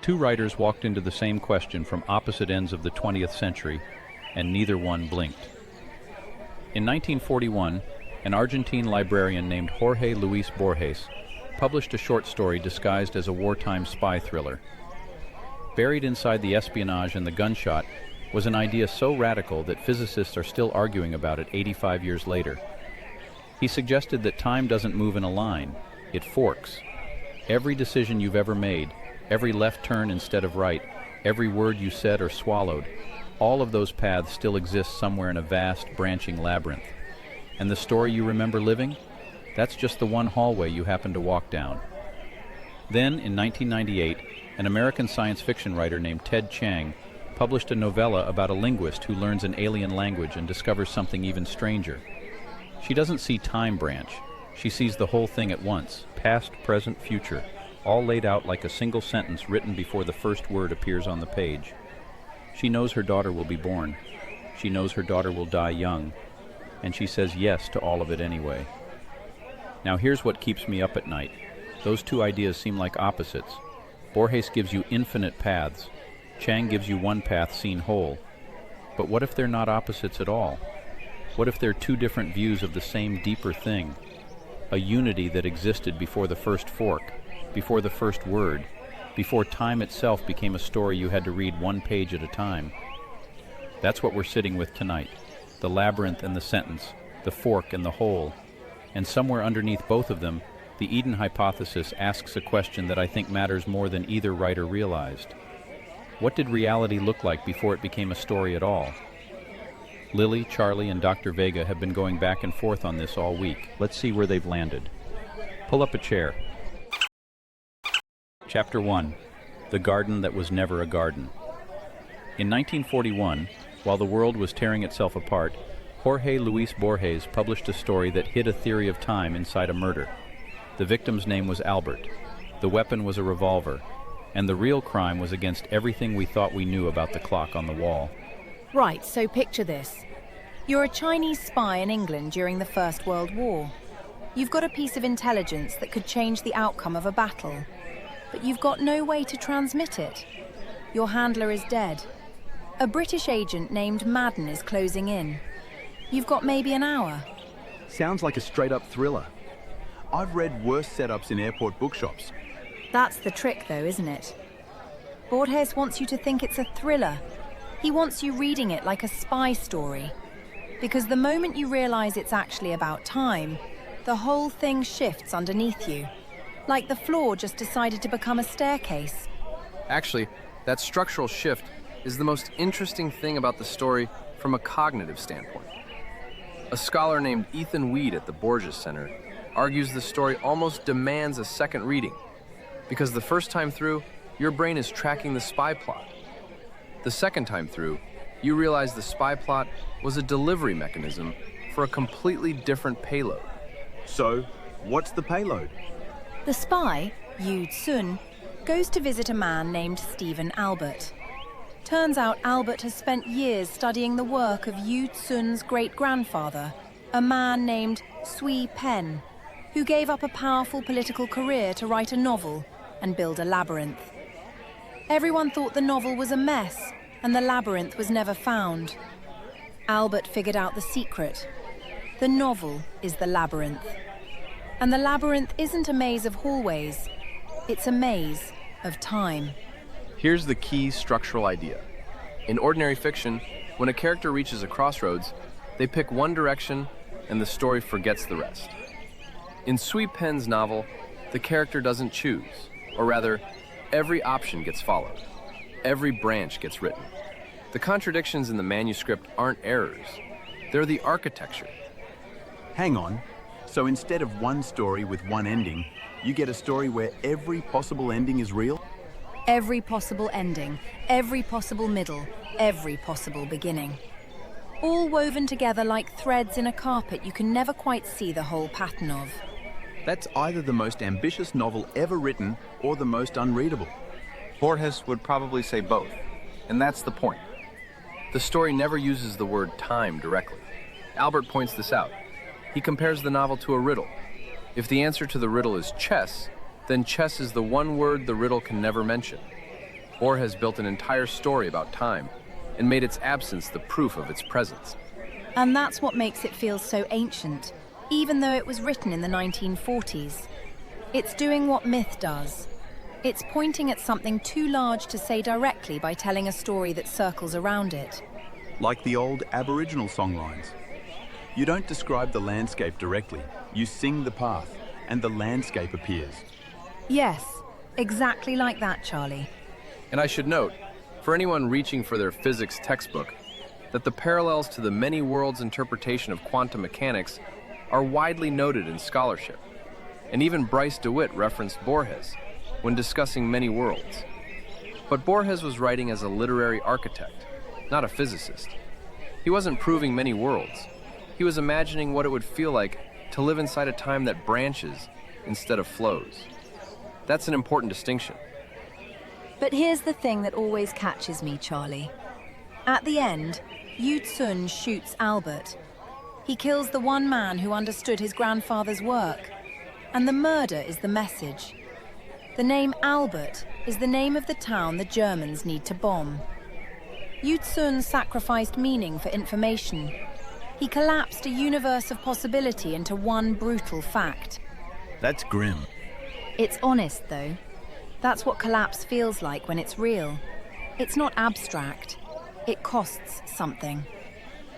Two writers walked into the same question from opposite ends of the 20th century, and neither one blinked. In 1941, an Argentine librarian named Jorge Luis Borges published a short story disguised as a wartime spy thriller. Buried inside the espionage and the gunshot was an idea so radical that physicists are still arguing about it 85 years later. He suggested that time doesn't move in a line, it forks. Every decision you've ever made, every left turn instead of right, every word you said or swallowed, all of those paths still exist somewhere in a vast, branching labyrinth. And the story you remember living? That's just the one hallway you happen to walk down. Then, in 1998, an American science fiction writer named Ted Chiang published a novella about a linguist who learns an alien language and discovers something even stranger. She doesn't see time branch. She sees the whole thing at once, past, present, future, all laid out like a single sentence written before the first word appears on the page. She knows her daughter will be born. She knows her daughter will die young. And she says yes to all of it anyway. Now here's what keeps me up at night. Those two ideas seem like opposites. Borges gives you infinite paths. Chiang gives you one path seen whole. But what if they're not opposites at all? What if they're two different views of the same deeper thing? A unity that existed before the first fork, before the first word, before time itself became a story you had to read one page at a time. That's what we're sitting with tonight. The labyrinth and the sentence, the fork and the hole. And somewhere underneath both of them, the Eden hypothesis asks a question that I think matters more than either writer realized. What did reality look like before it became a story at all? Lily, Charlie, and Dr. Vega have been going back and forth on this all week. Let's see where they've landed. Pull up a chair. Chapter 1. The Garden That Was Never a Garden. In 1941, while the world was tearing itself apart, Jorge Luis Borges published a story that hid a theory of time inside a murder. The victim's name was Albert. The weapon was a revolver. And the real crime was against everything we thought we knew about the clock on the wall. Right, so picture this. You're a Chinese spy in England during the First World War. You've got a piece of intelligence that could change the outcome of a battle, but you've got no way to transmit it. Your handler is dead. A British agent named Madden is closing in. You've got maybe an hour. Sounds like a straight-up thriller. I've read worse setups in airport bookshops. That's the trick, though, isn't it? Borges wants you to think it's a thriller. He wants you reading it like a spy story. Because the moment you realize it's actually about time, the whole thing shifts underneath you. Like the floor just decided to become a staircase. Actually, that structural shift is the most interesting thing about the story from a cognitive standpoint. A scholar named Ethan Weed at the Borges Center argues the story almost demands a second reading, because the first time through, your brain is tracking the spy plot. The second time through, you realize the spy plot was a delivery mechanism for a completely different payload. So, what's the payload? The spy, Yu Tsun, goes to visit a man named Stephen Albert. Turns out Albert has spent years studying the work of Yu Tsun's great-grandfather, a man named Sui Pen, who gave up a powerful political career to write a novel and build a labyrinth. Everyone thought the novel was a mess, and the labyrinth was never found. Albert figured out the secret. The novel is the labyrinth. And the labyrinth isn't a maze of hallways, it's a maze of time. Here's the key structural idea. In ordinary fiction, when a character reaches a crossroads, they pick one direction and the story forgets the rest. In Sui Pen's novel, the character doesn't choose, or rather, every option gets followed. Every branch gets written. The contradictions in the manuscript aren't errors. They're the architecture. Hang on. So instead of one story with one ending, you get a story where every possible ending is real? Every possible ending, every possible middle, every possible beginning. All woven together like threads in a carpet you can never quite see the whole pattern of. That's either the most ambitious novel ever written or the most unreadable. Borges would probably say both, and that's the point. The story never uses the word time directly. Albert points this out. He compares the novel to a riddle. If the answer to the riddle is chess, then chess is the one word the riddle can never mention. Borges built an entire story about time and made its absence the proof of its presence. And that's what makes it feel so ancient, even though it was written in the 1940s. It's doing what myth does. It's pointing at something too large to say directly by telling a story that circles around it. Like the old Aboriginal songlines. You don't describe the landscape directly, you sing the path, and the landscape appears. Yes, exactly like that, Charlie. And I should note, for anyone reaching for their physics textbook, that the parallels to the many worlds interpretation of quantum mechanics are widely noted in scholarship. And even Bryce DeWitt referenced Borges when discussing many worlds. But Borges was writing as a literary architect, not a physicist. He wasn't proving many worlds. He was imagining what it would feel like to live inside a time that branches instead of flows. That's an important distinction. But here's the thing that always catches me, Charlie. At the end, Yu Tsun shoots Albert. He kills the one man who understood his grandfather's work. And the murder is the message. The name Albert is the name of the town the Germans need to bomb. Yu Tsun sacrificed meaning for information. He collapsed a universe of possibility into one brutal fact. That's grim. It's honest, though. That's what collapse feels like when it's real. It's not abstract. It costs something.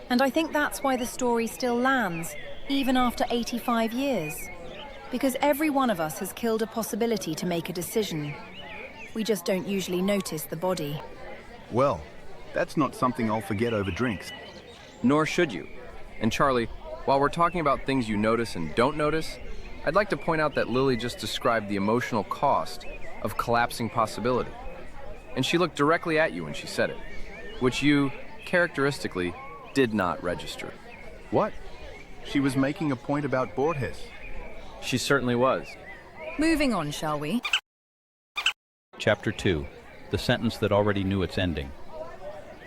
And I think that's why the story still lands, even after 85 years. Because every one of us has killed a possibility to make a decision. We just don't usually notice the body. Well, that's not something I'll forget over drinks. Nor should you. And Charlie, while we're talking about things you notice and don't notice, I'd like to point out that Lily just described the emotional cost of collapsing possibility. And she looked directly at you when she said it, which you, characteristically, did not register. What? She was making a point about Borges. She certainly was. Moving on, shall we? Chapter 2. The sentence that already knew its ending.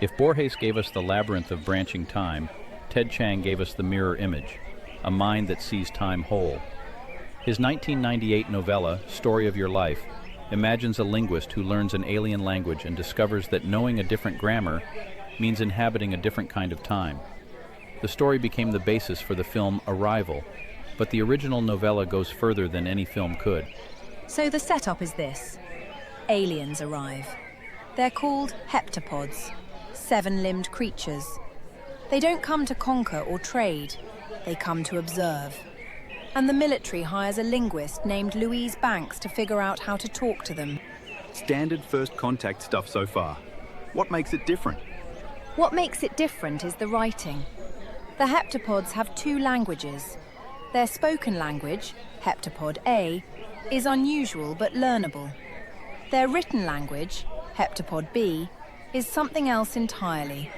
If Borges gave us the labyrinth of branching time, Ted Chiang gave us the mirror image, a mind that sees time whole. His 1998 novella, Story of Your Life, imagines a linguist who learns an alien language and discovers that knowing a different grammar means inhabiting a different kind of time. The story became the basis for the film Arrival, but the original novella goes further than any film could. So the setup is this. Aliens arrive. They're called heptapods, seven-limbed creatures. They don't come to conquer or trade. They come to observe. And the military hires a linguist named Louise Banks to figure out how to talk to them. Standard first contact stuff so far. What makes it different? What makes it different is the writing. The heptapods have two languages. Their spoken language, heptapod A, is unusual but learnable. Their written language, heptapod B, is something else entirely.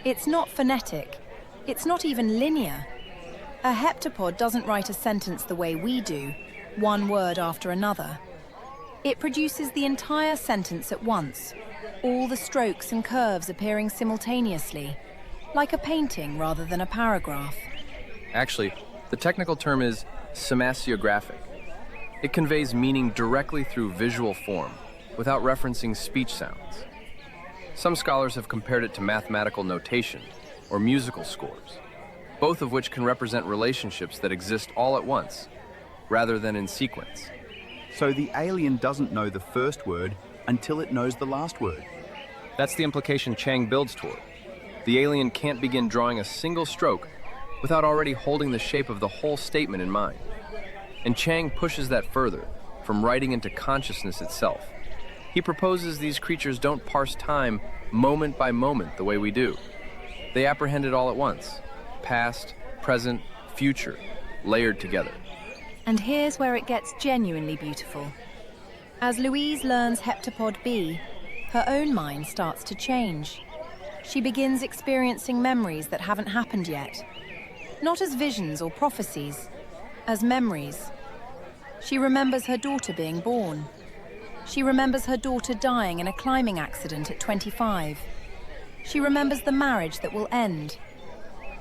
It's not phonetic. It's not even linear. A heptapod doesn't write a sentence the way we do, one word after another. It produces the entire sentence at once, all the strokes and curves appearing simultaneously, like a painting rather than a paragraph. Actually, the technical term is semasiographic. It conveys meaning directly through visual form, without referencing speech sounds. Some scholars have compared it to mathematical notation or musical scores, both of which can represent relationships that exist all at once, rather than in sequence. So the alien doesn't know the first word until it knows the last word. That's the implication Chiang builds toward. The alien can't begin drawing a single stroke without already holding the shape of the whole statement in mind. And Chiang pushes that further, from writing into consciousness itself. He proposes these creatures don't parse time moment by moment the way we do. They apprehend it all at once, past, present, future, layered together. And here's where it gets genuinely beautiful. As Louise learns heptapod B, her own mind starts to change. She begins experiencing memories that haven't happened yet. Not as visions or prophecies, as memories. She remembers her daughter being born. She remembers her daughter dying in a climbing accident at 25. She remembers the marriage that will end.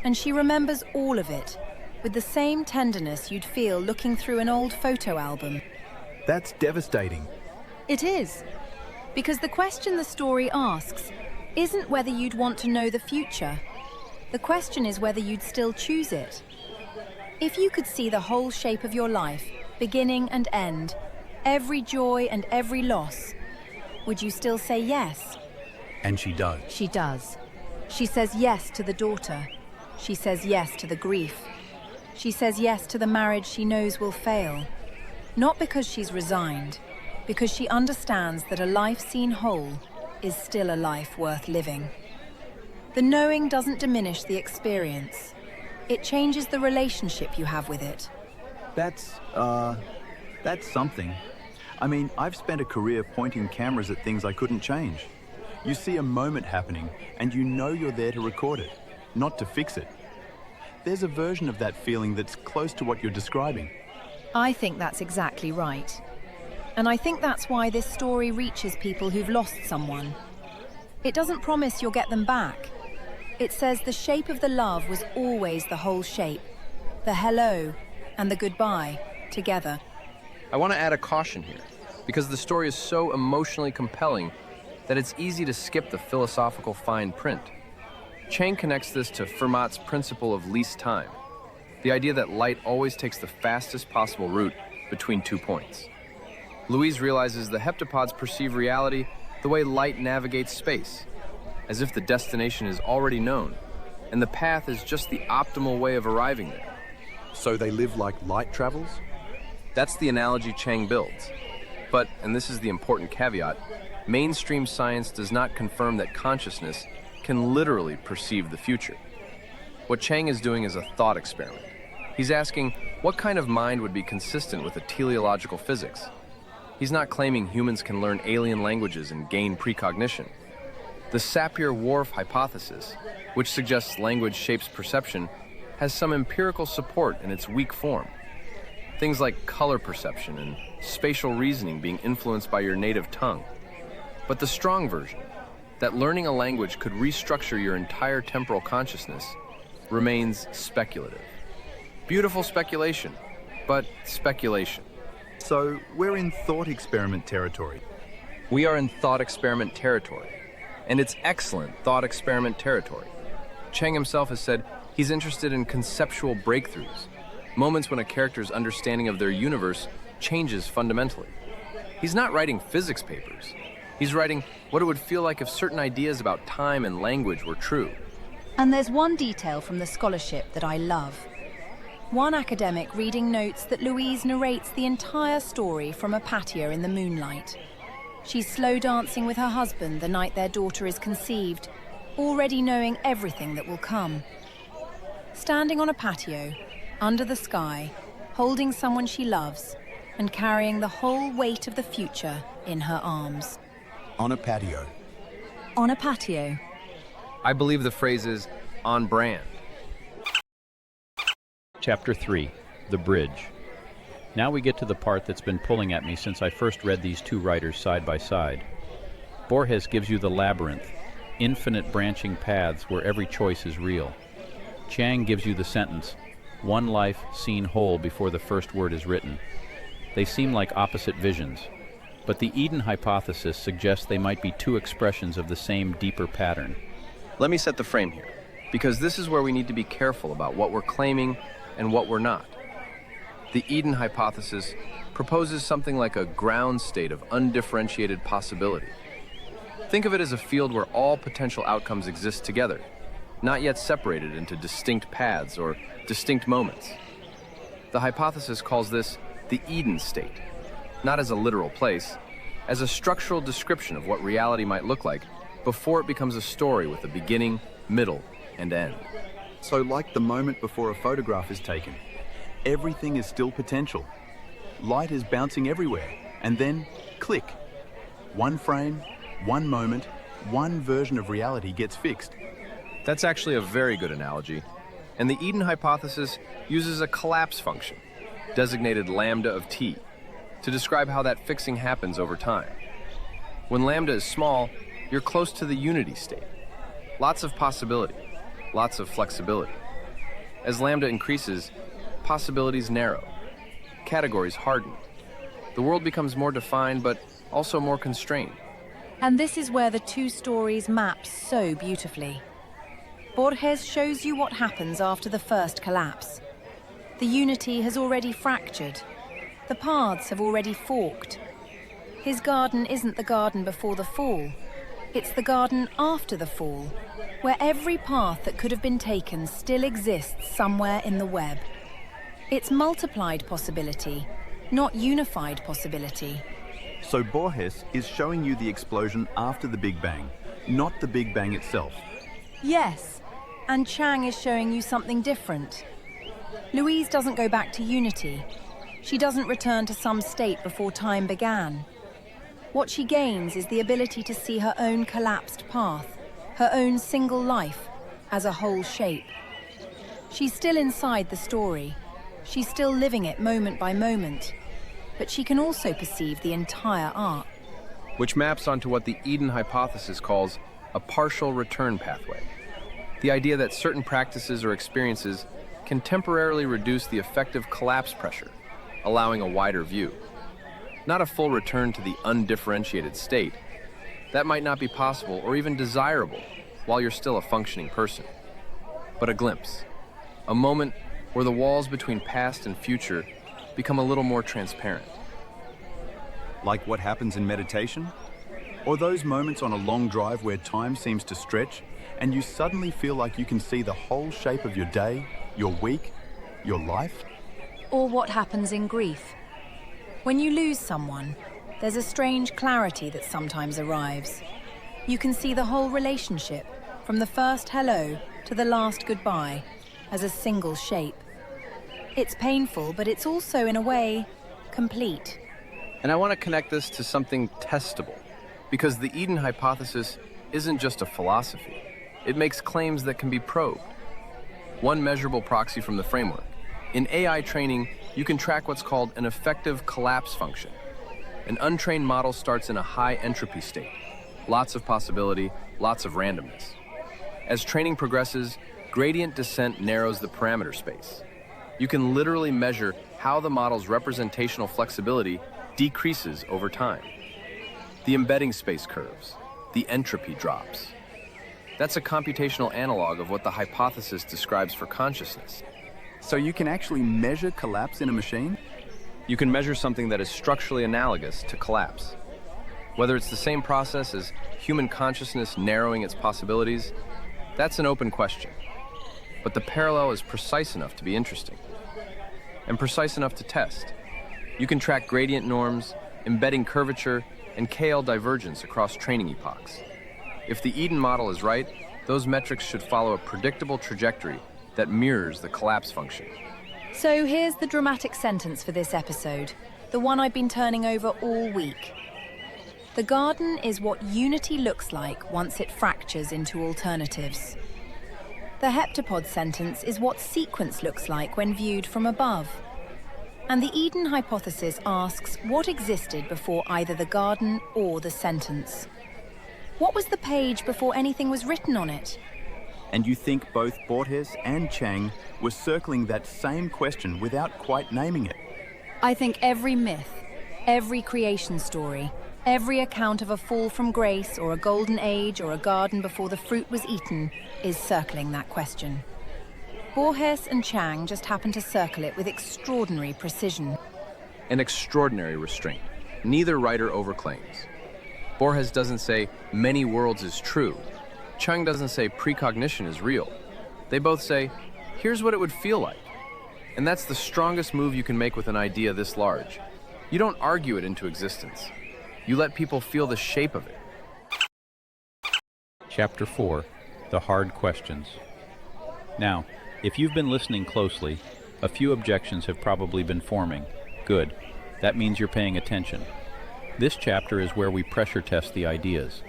And she remembers all of it, with the same tenderness you'd feel looking through an old photo album. That's devastating. It is. Because the question the story asks isn't whether you'd want to know the future. The question is whether you'd still choose it. If you could see the whole shape of your life, beginning and end, every joy and every loss, would you still say yes? And she does. She does. She says yes to the daughter. She says yes to the grief. She says yes to the marriage she knows will fail. Not because she's resigned, because she understands that a life seen whole is still a life worth living. The knowing doesn't diminish the experience. It changes the relationship you have with it. That's something. I mean, I've spent a career pointing cameras at things I couldn't change. You see a moment happening, and you know you're there to record it, not to fix it. There's a version of that feeling that's close to what you're describing. I think that's exactly right. And I think that's why this story reaches people who've lost someone. It doesn't promise you'll get them back. It says the shape of the love was always the whole shape, the hello and the goodbye together. I want to add a caution here, because the story is so emotionally compelling that it's easy to skip the philosophical fine print. Chiang connects this to Fermat's principle of least time, the idea that light always takes the fastest possible route between 2 points. Louise realizes the heptapods perceive reality the way light navigates space, as if the destination is already known, and the path is just the optimal way of arriving there. So they live like light travels? That's the analogy Chiang builds. But, and this is the important caveat, mainstream science does not confirm that consciousness can literally perceive the future. What Chiang is doing is a thought experiment. He's asking what kind of mind would be consistent with a teleological physics. He's not claiming humans can learn alien languages and gain precognition. The Sapir-Whorf hypothesis, which suggests language shapes perception, has some empirical support in its weak form. Things like color perception and spatial reasoning being influenced by your native tongue. But the strong version, that learning a language could restructure your entire temporal consciousness, remains speculative. Beautiful speculation, but speculation. So we're in thought experiment territory. We are in thought experiment territory, and it's excellent thought experiment territory. Chiang himself has said he's interested in conceptual breakthroughs, moments when a character's understanding of their universe changes fundamentally. He's not writing physics papers. He's writing what it would feel like if certain ideas about time and language were true. And there's one detail from the scholarship that I love. One academic reading notes that Louise narrates the entire story from a patio in the moonlight. She's slow dancing with her husband the night their daughter is conceived, already knowing everything that will come. Standing on a patio, under the sky, holding someone she loves, and carrying the whole weight of the future in her arms. On a patio. On a patio. I believe the phrase is on brand. Chapter 3, The Bridge. Now we get to the part that's been pulling at me since I first read these two writers side by side. Borges gives you the labyrinth, infinite branching paths where every choice is real. Chiang gives you the sentence, one life seen whole before the first word is written. They seem like opposite visions, but the Eden hypothesis suggests they might be two expressions of the same deeper pattern. Let me set the frame here, because this is where we need to be careful about what we're claiming and what we're not. The Eden hypothesis proposes something like a ground state of undifferentiated possibility. Think of it as a field where all potential outcomes exist together, not yet separated into distinct paths or distinct moments. The hypothesis calls this the Eden state, not as a literal place, as a structural description of what reality might look like before it becomes a story with a beginning, middle, and end. So like the moment before a photograph is taken, everything is still potential. Light is bouncing everywhere, and then click. One frame, one moment, one version of reality gets fixed. That's actually a very good analogy, and the Eden hypothesis uses a collapse function, designated lambda of t, to describe how that fixing happens over time. When lambda is small, you're close to the unity state. Lots of possibility, lots of flexibility. As lambda increases, possibilities narrow, categories harden. The world becomes more defined, but also more constrained. And this is where the two stories map so beautifully. Borges shows you what happens after the first collapse. The unity has already fractured. The paths have already forked. His garden isn't the garden before the fall. It's the garden after the fall, where every path that could have been taken still exists somewhere in the web. It's multiplied possibility, not unified possibility. So Borges is showing you the explosion after the Big Bang, not the Big Bang itself. Yes, and Chiang is showing you something different. Louise doesn't go back to unity. She doesn't return to some state before time began. What she gains is the ability to see her own collapsed path, her own single life, as a whole shape. She's still inside the story. She's still living it moment by moment. But she can also perceive the entire arc. Which maps onto what the Eden hypothesis calls a partial return pathway. The idea that certain practices or experiences can temporarily reduce the effective collapse pressure, allowing a wider view. Not a full return to the undifferentiated state. That might not be possible or even desirable while you're still a functioning person. But a glimpse, a moment where the walls between past and future become a little more transparent. Like what happens in meditation? Or those moments on a long drive where time seems to stretch and you suddenly feel like you can see the whole shape of your day, your week, your life? Or what happens in grief. When you lose someone, there's a strange clarity that sometimes arrives. You can see the whole relationship, from the first hello to the last goodbye, as a single shape. It's painful, but it's also, in a way, complete. And I want to connect this to something testable, because the Eden hypothesis isn't just a philosophy. It makes claims that can be probed. One measurable proxy from the framework. In AI training, you can track what's called an effective collapse function. An untrained model starts in a high entropy state. Lots of possibility, lots of randomness. As training progresses, gradient descent narrows the parameter space. You can literally measure how the model's representational flexibility decreases over time. The embedding space curves, the entropy drops. That's a computational analog of what the hypothesis describes for consciousness. So you can actually measure collapse in a machine? You can measure something that is structurally analogous to collapse. Whether it's the same process as human consciousness narrowing its possibilities, that's an open question. But the parallel is precise enough to be interesting, and precise enough to test. You can track gradient norms, embedding curvature, and KL divergence across training epochs. If the Eden model is right, those metrics should follow a predictable trajectory that mirrors the collapse function. So here's the dramatic sentence for this episode, the one I've been turning over all week. The garden is what unity looks like once it fractures into alternatives. The heptapod sentence is what sequence looks like when viewed from above. And the Eden hypothesis asks what existed before either the garden or the sentence. What was the page before anything was written on it? And you think both Borges and Chiang were circling that same question without quite naming it? I think every myth, every creation story, every account of a fall from grace or a golden age or a garden before the fruit was eaten is circling that question. Borges and Chiang just happen to circle it with extraordinary precision. An extraordinary restraint. Neither writer overclaims. Borges doesn't say many worlds is true. Chiang doesn't say precognition is real. They both say, here's what it would feel like. And that's the strongest move you can make with an idea this large. You don't argue it into existence. You let people feel the shape of it. Chapter 4, The Hard Questions. Now, if you've been listening closely, a few objections have probably been forming. Good. That means you're paying attention. This chapter is where we pressure test the ideas,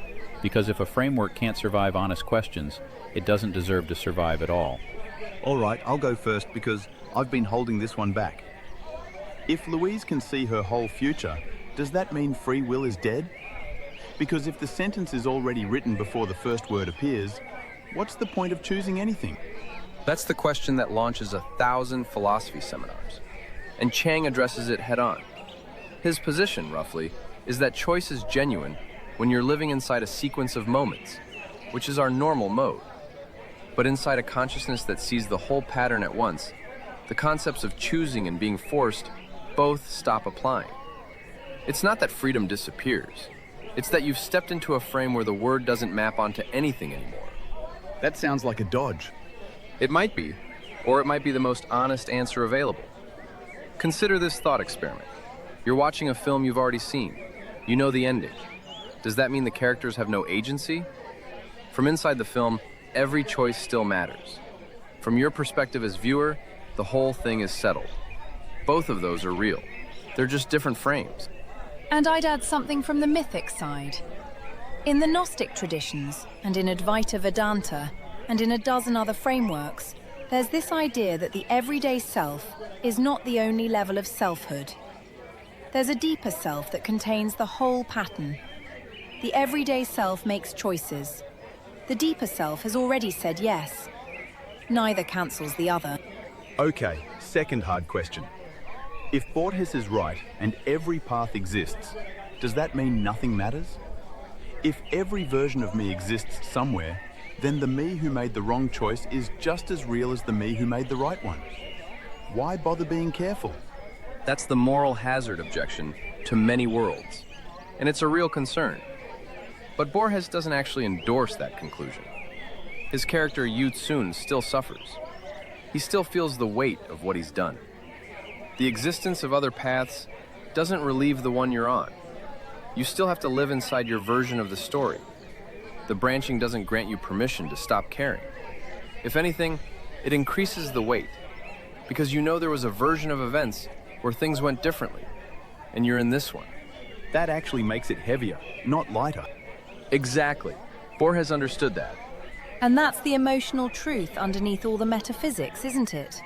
because if a framework can't survive honest questions, it doesn't deserve to survive at all. All right, I'll go first because I've been holding this one back. If Louise can see her whole future, does that mean free will is dead? Because if the sentence is already written before the first word appears, what's the point of choosing anything? That's the question that launches 1,000 philosophy seminars, and Chiang addresses it head-on. His position, roughly, is that choice is genuine when you're living inside a sequence of moments, which is our normal mode. But inside a consciousness that sees the whole pattern at once, the concepts of choosing and being forced both stop applying. It's not that freedom disappears. It's that you've stepped into a frame where the word doesn't map onto anything anymore. That sounds like a dodge. It might be, or it might be the most honest answer available. Consider this thought experiment. You're watching a film you've already seen. You know the ending. Does that mean the characters have no agency? From inside the film, every choice still matters. From your perspective as viewer, the whole thing is settled. Both of those are real. They're just different frames. And I'd add something from the mythic side. In the Gnostic traditions, and in Advaita Vedanta, and in a dozen other frameworks, there's this idea that the everyday self is not the only level of selfhood. There's a deeper self that contains the whole pattern. The everyday self makes choices. The deeper self has already said yes. Neither cancels the other. Okay, second hard question. If Borges is right and every path exists, does that mean nothing matters? If every version of me exists somewhere, then the me who made the wrong choice is just as real as the me who made the right one. Why bother being careful? That's the moral hazard objection to many worlds, and it's a real concern. But Borges doesn't actually endorse that conclusion. His character Yu Tsun still suffers. He still feels the weight of what he's done. The existence of other paths doesn't relieve the one you're on. You still have to live inside your version of the story. The branching doesn't grant you permission to stop caring. If anything, it increases the weight, because you know there was a version of events where things went differently, and you're in this one. That actually makes it heavier, not lighter. Exactly. Borges understood that. And that's the emotional truth underneath all the metaphysics, isn't it?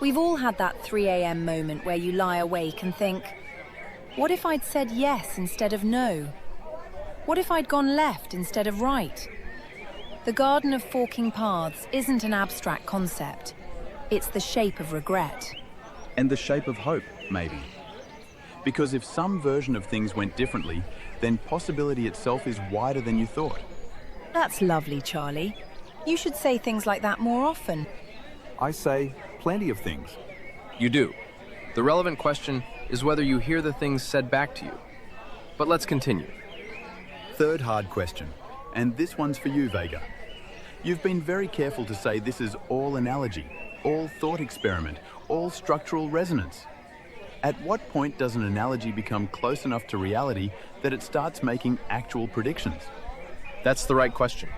We've all had that 3 a.m. moment where you lie awake and think, what if I'd said yes instead of no? What if I'd gone left instead of right? The Garden of Forking Paths isn't an abstract concept. It's the shape of regret. And the shape of hope, maybe. Because if some version of things went differently, then possibility itself is wider than you thought. That's lovely, Charlie. You should say things like that more often. I say plenty of things. You do. The relevant question is whether you hear the things said back to you. But let's continue. Third hard question, and this one's for you, Vega. You've been very careful to say this is all analogy, all thought experiment, all structural resonance. At what point does an analogy become close enough to reality that it starts making actual predictions? That's the right question.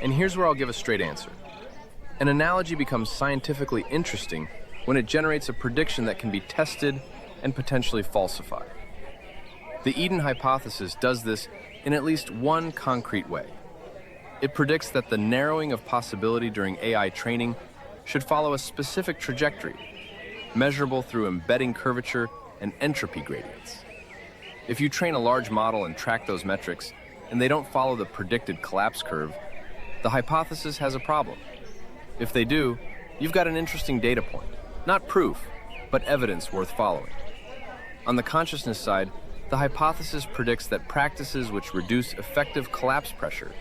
And here's where I'll give a straight answer. An analogy becomes scientifically interesting when it generates a prediction that can be tested and potentially falsified. The Eden hypothesis does this in at least one concrete way. It predicts that the narrowing of possibility during AI training should follow a specific trajectory, measurable through embedding curvature and entropy gradients. If you train a large model and track those metrics, and they don't follow the predicted collapse curve, the hypothesis has a problem. If they do, you've got an interesting data point. Not proof, but evidence worth following. On the consciousness side, the hypothesis predicts that practices which reduce effective collapse pressure,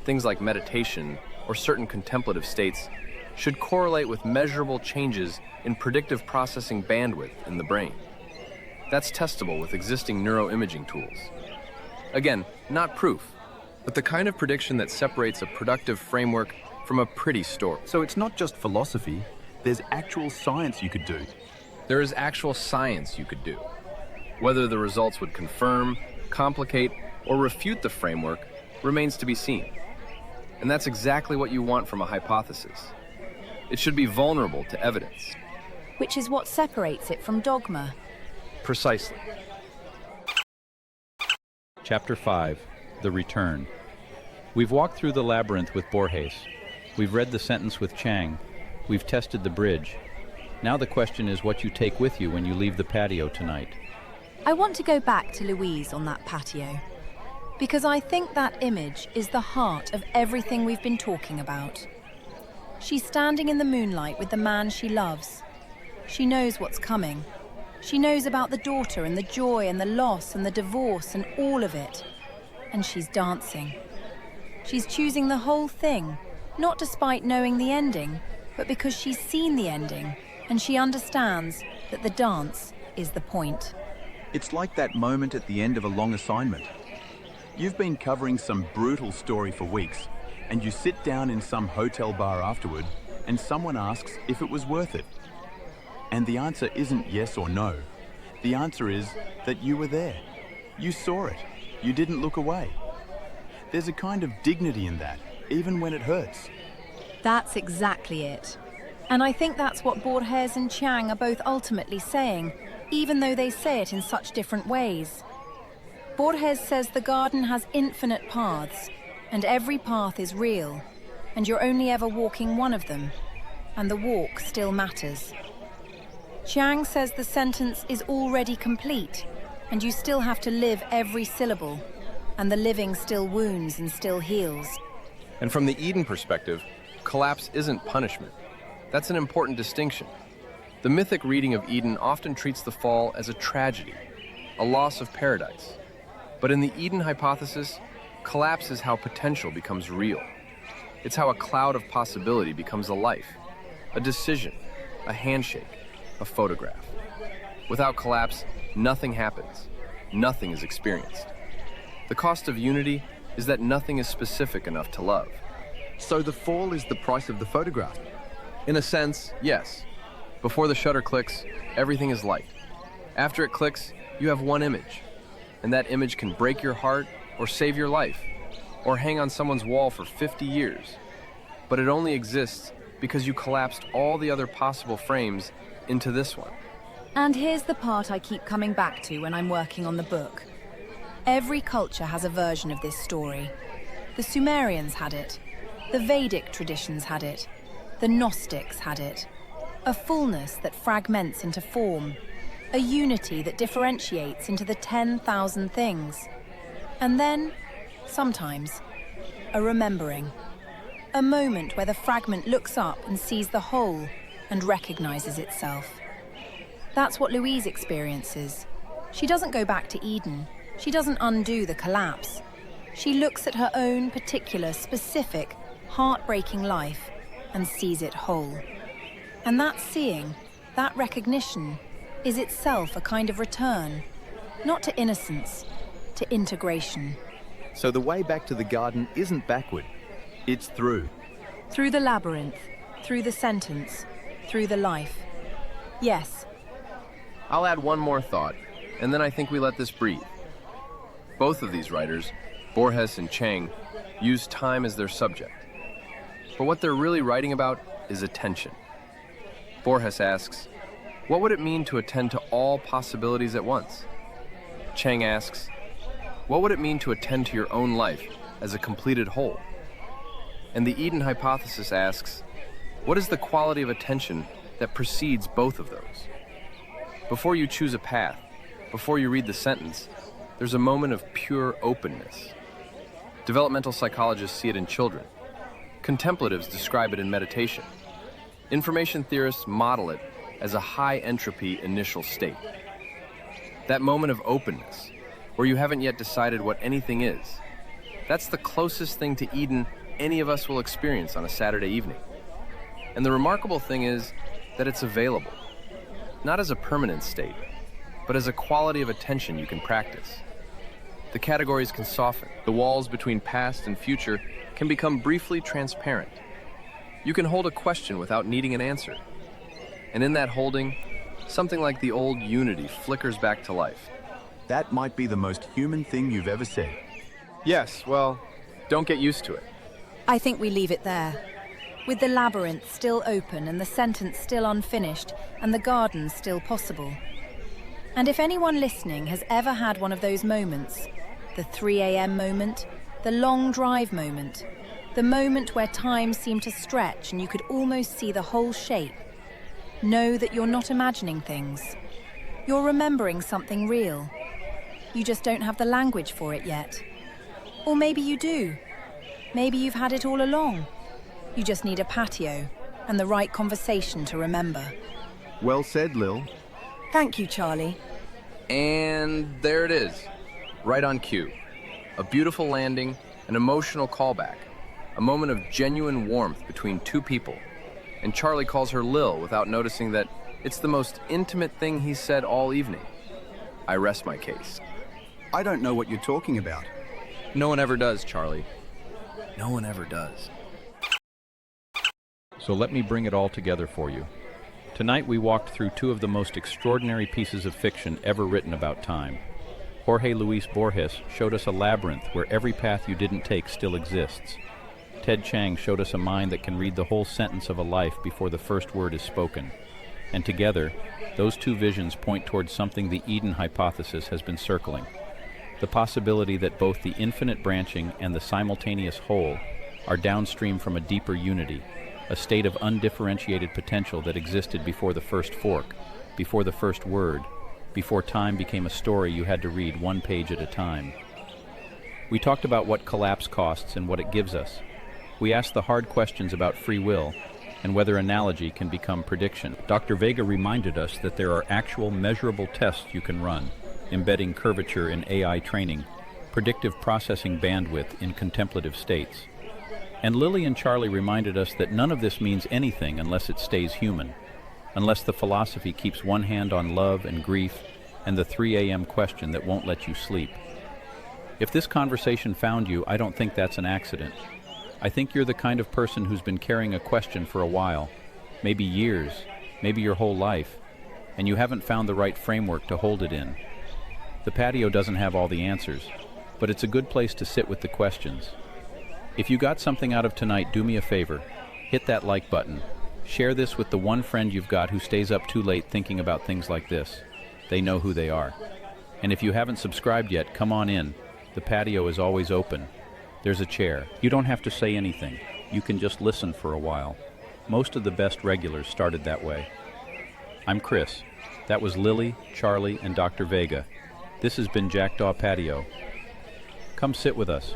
things like meditation or certain contemplative states, should correlate with measurable changes in predictive processing bandwidth in the brain. That's testable with existing neuroimaging tools. Again, not proof, but the kind of prediction that separates a productive framework from a pretty story. So it's not just philosophy, there's actual science you could do. There is actual science you could do. Whether the results would confirm, complicate, or refute the framework remains to be seen. And that's exactly what you want from a hypothesis. It should be vulnerable to evidence. Which is what separates it from dogma. Precisely. Chapter 5, The Return. We've walked through the labyrinth with Borges. We've read the sentence with Chiang. We've tested the bridge. Now the question is what you take with you when you leave the patio tonight. I want to go back to Louise on that patio, because I think that image is the heart of everything we've been talking about. She's standing in the moonlight with the man she loves. She knows what's coming. She knows about the daughter and the joy and the loss and the divorce and all of it. and she's dancing. She's choosing the whole thing, not despite knowing the ending, but because she's seen the ending, and she understands that the dance is the point. It's like that moment at the end of a long assignment. You've been covering some brutal story for weeks, and you sit down in some hotel bar afterward, and someone asks if it was worth it. And the answer isn't yes or no. The answer is that you were there. You saw it. You didn't look away. There's a kind of dignity in that, even when it hurts. That's exactly it. And I think that's what Borges and Chiang are both ultimately saying, even though they say it in such different ways. Borges says the garden has infinite paths, and every path is real, and you're only ever walking one of them, and the walk still matters. Chiang says the sentence is already complete, and you still have to live every syllable, and the living still wounds and still heals. And from the Eden perspective, collapse isn't punishment. That's an important distinction. The mythic reading of Eden often treats the fall as a tragedy, a loss of paradise. But in the Eden hypothesis, collapse is how potential becomes real. It's how a cloud of possibility becomes a life, a decision, a handshake, a photograph. Without collapse, nothing happens. Nothing is experienced. The cost of unity is that nothing is specific enough to love. So the fall is the price of the photograph. In a sense, yes. Before the shutter clicks, everything is light. After it clicks, you have one image. And that image can break your heart or save your life, or hang on someone's wall for 50 years. But it only exists because you collapsed all the other possible frames into this one. And here's the part I keep coming back to when I'm working on the book. Every culture has a version of this story. The Sumerians had it. The Vedic traditions had it. The Gnostics had it. A fullness that fragments into form. A unity that differentiates into the 10,000 things. And then, sometimes, a remembering. A moment where the fragment looks up and sees the whole and recognizes itself. That's what Louise experiences. She doesn't go back to Eden. She doesn't undo the collapse. She looks at her own particular, specific, heartbreaking life and sees it whole. And that seeing, that recognition, is itself a kind of return, not to innocence, to integration. So the way back to the garden isn't backward, it's through. Through the labyrinth, through the sentence, through the life. Yes. I'll add one more thought, and then I think we let this breathe. Both of these writers, Borges and Chiang, use time as their subject. But what they're really writing about is attention. Borges asks, what would it mean to attend to all possibilities at once? Chiang asks, what would it mean to attend to your own life as a completed whole? And the Eden hypothesis asks, what is the quality of attention that precedes both of those? Before you choose a path, before you read the sentence, there's a moment of pure openness. Developmental psychologists see it in children. Contemplatives describe it in meditation. Information theorists model it as a high-entropy initial state. That moment of openness, where you haven't yet decided what anything is, that's the closest thing to Eden any of us will experience on a Saturday evening. And the remarkable thing is that it's available, not as a permanent state, but as a quality of attention you can practice. The categories can soften. The walls between past and future can become briefly transparent. You can hold a question without needing an answer. And in that holding, something like the old unity flickers back to life. That might be the most human thing you've ever said. Yes, well, don't get used to it. I think we leave it there. With the labyrinth still open and the sentence still unfinished and the garden still possible. And if anyone listening has ever had one of those moments, the 3 a.m. moment, the long drive moment, the moment where time seemed to stretch and you could almost see the whole shape, know that you're not imagining things. You're remembering something real. You just don't have the language for it yet. Or maybe you do. Maybe you've had it all along. You just need a patio and the right conversation to remember. Well said, Lil. Thank you, Charlie. And there it is, right on cue. A beautiful landing, an emotional callback, a moment of genuine warmth between two people. And Charlie calls her Lil without noticing that it's the most intimate thing he's said all evening. I rest my case. I don't know what you're talking about. No one ever does, Charlie. No one ever does. So let me bring it all together for you. Tonight we walked through two of the most extraordinary pieces of fiction ever written about time. Jorge Luis Borges showed us a labyrinth where every path you didn't take still exists. Ted Chiang showed us a mind that can read the whole sentence of a life before the first word is spoken. And together, those two visions point towards something the Eden hypothesis has been circling. The possibility that both the infinite branching and the simultaneous whole are downstream from a deeper unity, a state of undifferentiated potential that existed before the first fork, before the first word, before time became a story you had to read one page at a time. We talked about what collapse costs and what it gives us. We asked the hard questions about free will and whether analogy can become prediction. Dr. Vega reminded us that there are actual measurable tests you can run, embedding curvature in AI training, predictive processing bandwidth in contemplative states. And Lily and Charlie reminded us that none of this means anything unless it stays human, unless the philosophy keeps one hand on love and grief and the 3 a.m. question that won't let you sleep. If this conversation found you, I don't think that's an accident. I think you're the kind of person who's been carrying a question for a while, maybe years, maybe your whole life, and you haven't found the right framework to hold it in. The patio doesn't have all the answers, but it's a good place to sit with the questions. If you got something out of tonight, do me a favor. Hit that like button. Share this with the one friend you've got who stays up too late thinking about things like this. They know who they are. And if you haven't subscribed yet, come on in. The patio is always open. There's a chair. You don't have to say anything. You can just listen for a while. Most of the best regulars started that way. I'm Chris. That was Lily, Charlie, and Dr. Vega. This has been Jackdaw Patio. Come sit with us.